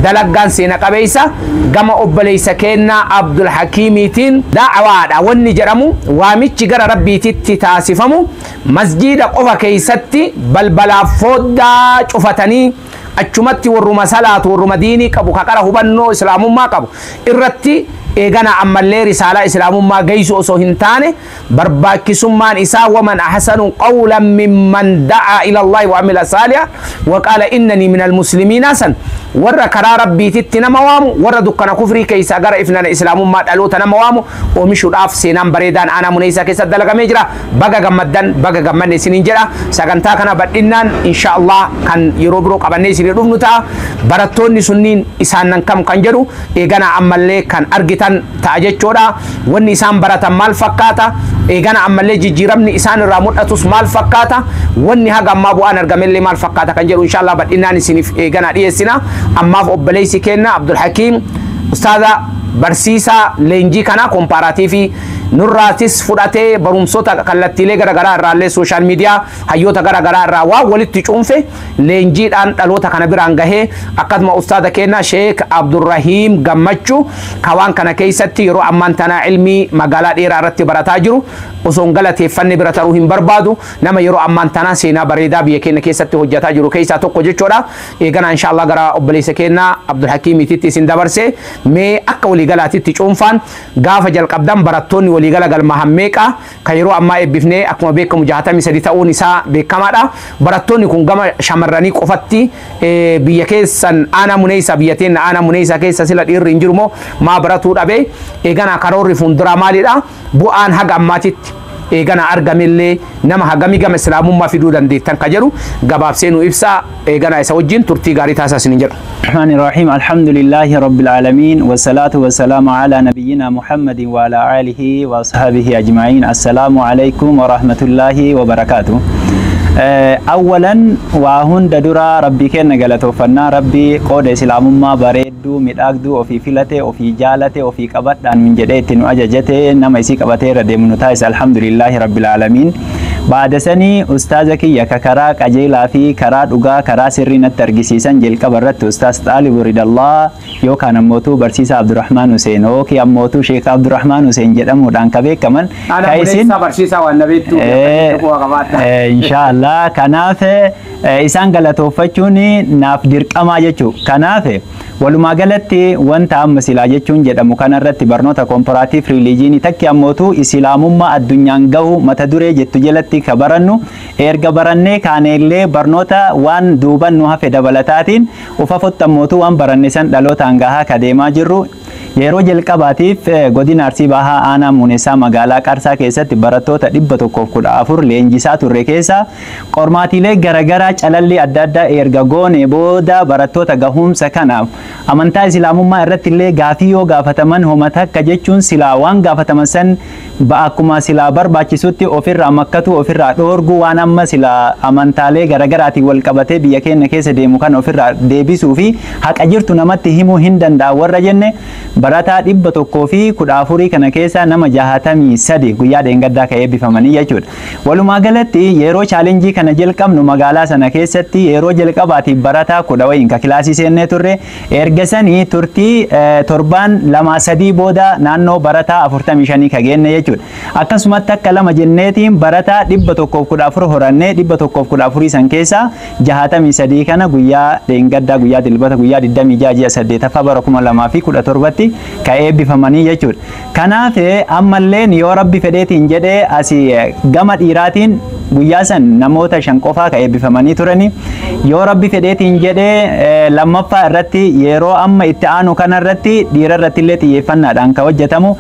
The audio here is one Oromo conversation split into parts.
دلقان سينا قبيسة قام أبليس كينا عبد الحكيميتين دعوة وني جرمو وامتش جرى ربي تتاسفمو مسجد قفا كيستي بل بلا فودا شفتني أجمعتي ورما صلاة ورما ديني كابو كاكرا هبنو إسلام ما كابو إرتي إيجانا عملي رسالة إسلام ما جيسو أصوهنتاني برباكي سمان إسا ومن أحسن قولا ممن دعا إلى الله وعمل صالحا وقال إنني من المسلمين أسن ورّا كرا ربي تتنا موامو ورّا دكنا كفري كيسا غر إفنا الإسلام ما تقلو تنا موامو ومشو الأف سينام بريدان أنا منيسا كيسا دلقا مجرى بقى غمدان بقى غمد سنين جرى ساقنتا كنا بدنان إن شاء الله كان يروبرو قبني سنين رفنتا براتوني سنين إسانن كم كنجرو إيغانا عمالي كان أرغتان تأجج چودا وني إسان براتا مال فكاتا إيغانا عمالي جيرمني إسان رامود أتوس مال فكاتا وني هاقا ما بوان أرغمالي مال فكاتا كنجرو إن شاء الله بدنان سنين إيغانا ديسنا أما أبليسي كنا عبد الحكيم أستاذ برسيسا لينجي كنا كومباراتيفي نوراتيس فوداتي برومسوتا كالتي لي غرا رالي سوشال ميديا هيوتا غرا را وا ولتي چونفه لينجي دان دلوتا كنا برانغه اقد ما استاذ كنا شيخ عبد الرحيم غمچو كوان كنا كيستي رو امانتنا علمي مغالا ديرا رتي براتاجرو وسونغلتي فني براتروهم بربادو نما يرو امانتنا سينا بريدا بيكن كيستي حجتا جرو كيسا تو كوجچودا ايغنا ان شاء الله غرا ابليس كنا عبد الحكيم تيتي سندبرسي مي اكولي غلاتي تچونفان غافا جل قبدان براتوني ولي غلا غل مهميكا كيرو اما ابفني اكما بيك مجاهتا مسدي تاو نساء بكمادا براتوني كون غما شمراني قفتي بيكيسن انا منيسا بيتين انا منيسا كيسا سلا دير رنجرمو ما براتو دبي ايغنا كاروري فوندرا ماليدا بو ان حق اماتيت إيجانا أرجملي نما هجمي جم السلام ما في دودان دي تنكجرو جباب سينو إبسا إيجانا يسوجين ترتي غاري تاسا سنجر. الرحمن الرحيم الحمد لله رب العالمين والصلاة والسلام على نبينا محمد وعلى آله وصحبه أجمعين. السلام عليكم ورحمة الله وبركاته. أولا وهون ددورا ربي كن نجلته فنا ربي قود إسلام ما بريدو متأكدو وفي فلته وفي جالته وفي كبت عن من جديد وأججته نما يسيك أبته ردي منتاز الحمد لله رب العالمين. بعد سني أستاذك يا ككرا كجيلا في كرات وجا كرا سرين الترجسيسان جيل كبرت أستاذ طالب ورد الله يو كان موتو برسيس عبد الرحمن حسين أو كي موتو شيخ عبد الرحمن حسين جدام ودان كبير كمان كايسين برسيس والنبي تو إن شاء الله كنافة إسان قالته فتشوني نافدر كما جتشو كنافة ولما قالتي وانت أم مسلاجة تون جد مكان الرت برنوتا كومبراتيف ريليجيني تكي أموتو إسلام ما الدنيا جو متدوري جت جلتي خبرنو إرجع برنة كان اللي برنوتا وان دوبان نوها في دبلتاتين وففت أموتو وان برنسان دلوتا عنها كديما جرو yeroo jalqabaatiif godina Arsii Bahaa aanaa Muneesaa magaalaa Qarsaa keessatti barattoota 114 leenjisaa turre keessa qormaatiilee garagaraa calalli adda addaa erga goone booda barattoota gahumsa kanaaf amantaa islaamummaa irratti illee gaafii yoo gaafataman homata akka jechuun silaa waan gaafataman san akkuma silaa barbaachisutti ofirraa makkatu ofirraa dhoorgu waan amma silaa amantaalee garagaraatiin wal qabatee biyya keenya keessa deemu kan ofirraa deebisuu fi haqa jirtu namatti himuu hin danda'a warra jenne barataa 114 kana keessa nama 63 guyyaa dheengaddaa ka'ee bifamanii jechuudha. Walumaa galatti yeroo chaalenjii kana jalqabnu magaalaa sana keessatti yeroo jalqabaatiif barataa 10 wayiin ka kilaasii seennee turre erga sanii turtii torbaan 2-3 booda naannoo barataa 45 ka geenne jechuudha. Akkasumatti akka lama jenneetiin barataa 114 horannee 114 san keessa 63 kana guyyaa dheengaddaa guyyaa dilbata guyyaa 26 ji'a 8 bara 2017 ka'ee bifamanii jechuudha. Kanaaf ammalleen yoo rabbi fedheetiin jedhee asii gama dhiiraatiin guyyaa san namoota 5 qofaa ka'ee bifamanii turani. Yoo rabbi fedheetiin jedhee lammaffaa irratti yeroo amma itti aanu kana irratti dhiira irratti illee xiyyeeffannaadhaan kan hojjetamu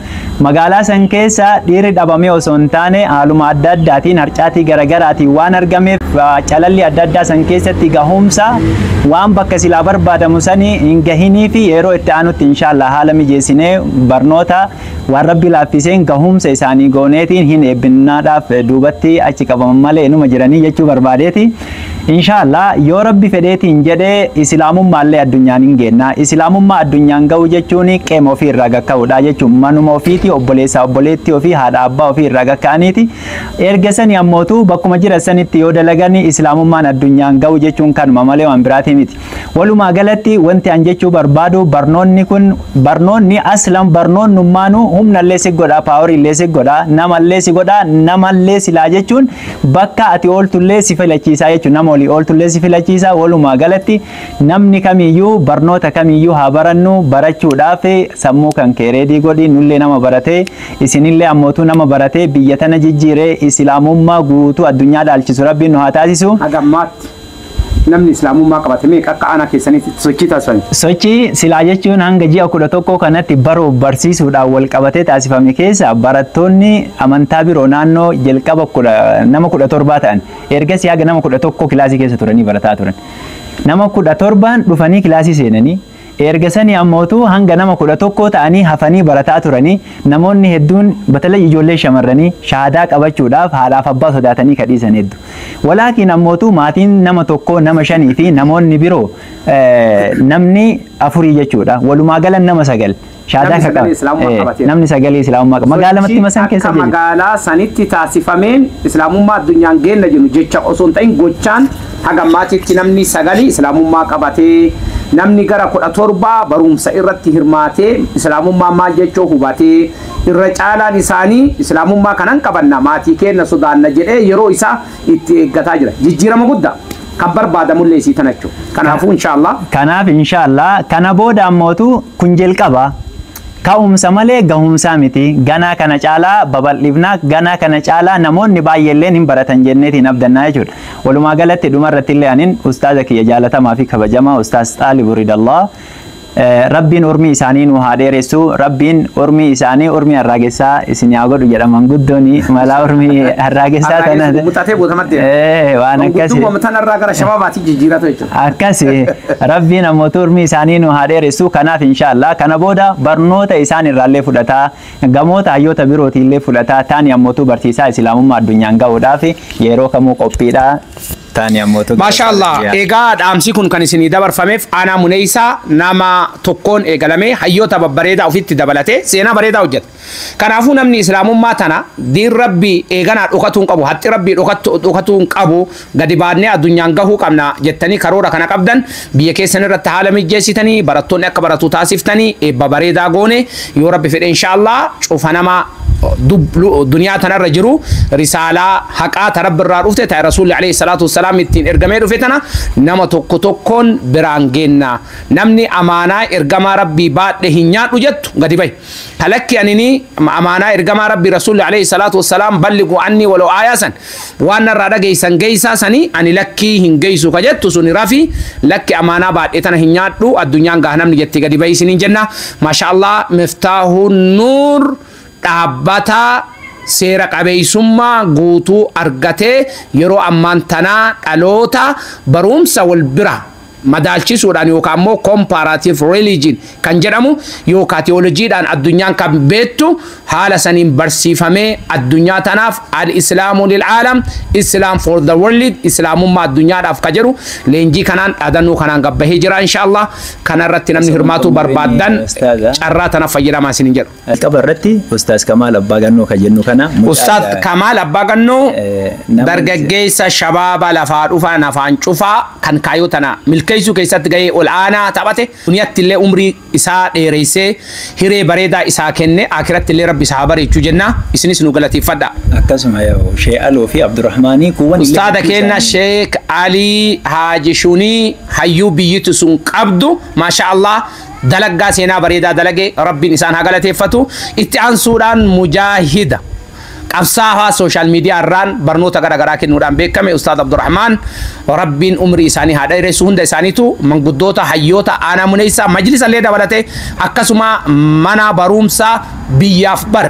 magaalaa san keessa dhiirri dhabamee osoo hin taane haaluma adda addaatiin harcaatii garagaraatiin waan argameef calalli adda addaa san keessatti gahumsa waan bakka silaa barbaadamu sanii hin gahinii fi yeroo itti aanutti inshallah haala mijeessinee barnoota waan rabbi laaffiseen gahumsa isaanii gooneetiin hin eebbinaadhaaf duubatti achi qabaman malee inuma jiranii jechuu barbaadeeti. Inshallah yoo rabbi fedheetiin jedhee islaamummallee addunyaan hin geenna. Islaamummaa addunyaan ga'u jechuun qeema ofii irraa gakka'uudha jechuun manuma ofiiti obboleessa obboleetti ofii haadha abbaa ofii irraa gakka'aniiti. Erga sanii ammootu bakkuma jira sanitti yoo dalaganii islaamummaan addunyaan ga'u jechuun kanuma malee waan biraati miti. Walumaa galatti wanti an jechuu barbaadu barnoonni kun barnoonni aslan barnoonnummaanuu humnallee si godha paaworillee si godha namallee si godha namallee silaa jechuun bakka ati ooltullee si filachiisaa jechuun nama olii ooltullee si filachiisaa. Walumaa galatti namni kamiyyuu barnoota kamiyyuu haa barannu barachuudhaaf sammuu kan kee reedii godhi nullee nama baratee isinillee ammootuu nama baratee biyya tana jijjiiree islaamummaa guutuu addunyaa dhaalchisu rabbiin nu haa taasisu. Hagammaatti namni islaamummaa qabate meeqa akka ana keessanitti sochii taasisan? Sochii silaa jechuun hanga ji'a 11 kanatti baruuf barsiisuudhaan wal qabatee taasifame keessa barattoonni amantaa biroo naannoo jalqaba nama 17 ta'an ergasii haga nama 11 kilaasii keessa turanii barataa turan. Nama 17 dhufanii kilaasii seenanii erga sanii ammootu hanga nama 11 ta'anii hafanii barataa turanii namoonni hedduun batala ijoollee shamarranii shahaadaa qabachuudhaaf haadhaaf abbaa sodaatanii kadhiisan hedduu. Walaakiin ammootu maatiin nama tokko nama 5 fi namoonni biroo namni 4 jechuudha. Walumaa galan nama 9. Shahaadaa qaqqaba. Namni 9 islaamummaa qaba. Magaalaa matti masan keessa jiru. Magaalaa sanitti taasifameen islaamummaa addunyaan geenna jennu jecha osoo hin ta'in gochaan hagammaatitti namni 9 islaamummaa qabatee namni gara 17 barumsa irratti hirmaatee islaamummaa maal jechuu hubatee irra caalaan isaanii islaamummaa kanan qabanna maatii keenya sodaanna jedhee yeroo isaa itti eeggataa jira. Jijjiirama guddaa kan barbaadamullee isii tanachu. Kanaafuu inshallah kana booda ammootu kun jalqaba. Ka'umsa malee gahumsa miti. Ganaa kana caalaa babal'ifnaa ganaa kana caalaa namoonni baay'eelleen hin baratan jenneetiin abdannaa jechuudha. Walumaa galatti dhumarratti illee anin ustaaza kiyya jaalatamaa fi kabajamaa ustaaz Xaalibu Ridallah rabbiin ormi isaanii nu haa dheeressu rabbiin ormi isaanii ormi harraagessaa isin yaa godhu jedhaman guddooni malaa ormi harraagessaa kana mutatee bootamatte waan akkasii guddooma irraa gara shababaatti jijjiiratu jechuudha. Akkasii rabbiin ammootu ormi isaanii nu haa dheeressu. Kanaaf inshallah kana booda barnoota isaan irraallee fudhataa gamoota hayyoota birootiillee fudhataa taani ammootu barsiisaa islaamummaa addunyaan ga'uudhaaf yeroo kamuu qophiidha. Maashaallah egaa dhaamsi kun kan isinii dabarfameef aanaa Muneeysaa nama tokkoon eegalamee hayyoota babbareedaa ofitti dabalatee seenaa bareedaa hojjeta. Kanaafuu namni islaamummaa tana diin rabbii eeganaa dhokatuun qabu hatti rabbii dhokatuun qabu gadi baadnee addunyaan gahuu qabna jettanii karoora kana qabdan biyya keessan irratti haala mijeessitanii barattoonni akka baratu taasiftanii eebba bareedaa goone yoo rabbi fedhe inshallah cufa nama duniyaa tanarra jiru risaalaa haqaa tarabbirraa dhufte ta'e rasuulli alayhi salaatu wassalaam ittiin ergamee dhufe tana nama tokko tokkoon biraan geenna. Namni amaanaa ergamaa rabbii baadhe hin nyaadhu jettu gadi bahi. Kalakki anini amaanaa ergamaa rabbii rasuulli alayhi salaatu wassalaam balligu anni waloo aayaasan waan narraa dhageessan geessaa sanii ani lakkii hin geessu ka jettu suni rafi lakki amaanaa baadhe tana hin nyaadhu addunyaan gaha namni jetti gadi bahi isiniin jenna. Maashaallah Miftaahun Nuur dhaabbata seera qabeessummaa guutuu argatee yeroo ammaan tanaa dhaloota barumsa wal bira madaalchisuudhaan yookaan immoo comparative religion kan jedhamu yookaan teolojiidhaan addunyaan kan beektu haala saniin barsiifamee addunyaa tanaaf al-islaamu lil'aalam islam for the world islaamummaa addunyaadhaaf ka jedhu leenjii kanaan dhaadannoo kanaan gabbahee jira inshallah kanarratti namni hirmaatu barbaadan carraa tana fayyadamaa isinin jedhu. Qabarratti Ustaaz Kamaal Abbaa Gannoo ka jennu kana. Ustaaz Kamaal Abbaa Gannoo dargaggeessa shabaaba lafaa dhufaa nafaan cufaa kan kaayoo tana milkeessuu keessatti gahee ol aanaa taphate duniyatti illee umrii isaa dheereessee hiree bareedaa isaa kenne akiratti illee rabbi isaa bareechuu jenna isinis nu galateeffadha. Akkasuma Sheekh Aloo fi Abdurrahmaanii kuwwan Ustaada keenya Sheekh Alii Haaji Shunii hayyuu biyyittu sun qabdu maasha Allah dalaggaa seenaa bareedaa dalage rabbiin isaan haa galateeffatu. Itti aansuudhaan mujaahida qabsaa'aa social media irraan barnoota garaagaraa kennuudhaan beekame Ustaad Abdurrahmaan rabbiin umrii isaanii haa dheeressu hunda isaaniitu manguddoota hayyoota aanaa Muneeysaa majlisa illee dabalatee akkasuma mana barumsaa biyyaaf bar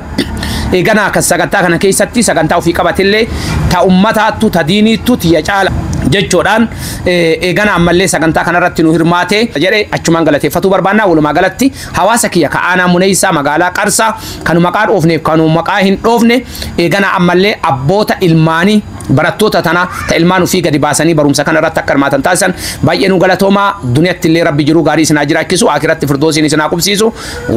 eegana akka sagantaa kana keessatti sagantaa ofii qabatillee ta ummataattu ta diiniittu tiyya caala jechuudhaan eegana ammallee sagantaa kanarratti nu hirmaate jedhee achumaan galateeffatu barbaanna. Walumaa galatti hawaasa kiyya ka aanaa Muneeysaa magaalaa Qarsaa kanu maqaa dhoofneef kanu maqaa hin dhoofne eegana ammallee abboota ilmaanii barattoota tana ta ilmaan ufii gadi baasanii barumsa kana irratti akka hirmaatan taasisan baay'ee nu galatoomaa duniyatti illee rabbi jiruu gaarii isinaa jiraachisu akiratti firdoosiin isinaa qubsiisu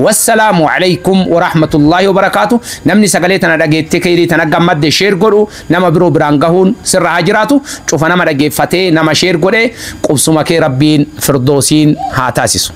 wassalaamu alaykum wa rahmatullaahi wa barakaatu namni sagalee tana dhageettee kayrii tana gammadde sheer godhu nama biroo biraan gahuun sirra haa jiraatu cufa nama dhageeffatee nama sheer godhe qubsuma kee rabbiin firdoosiin haa taasisu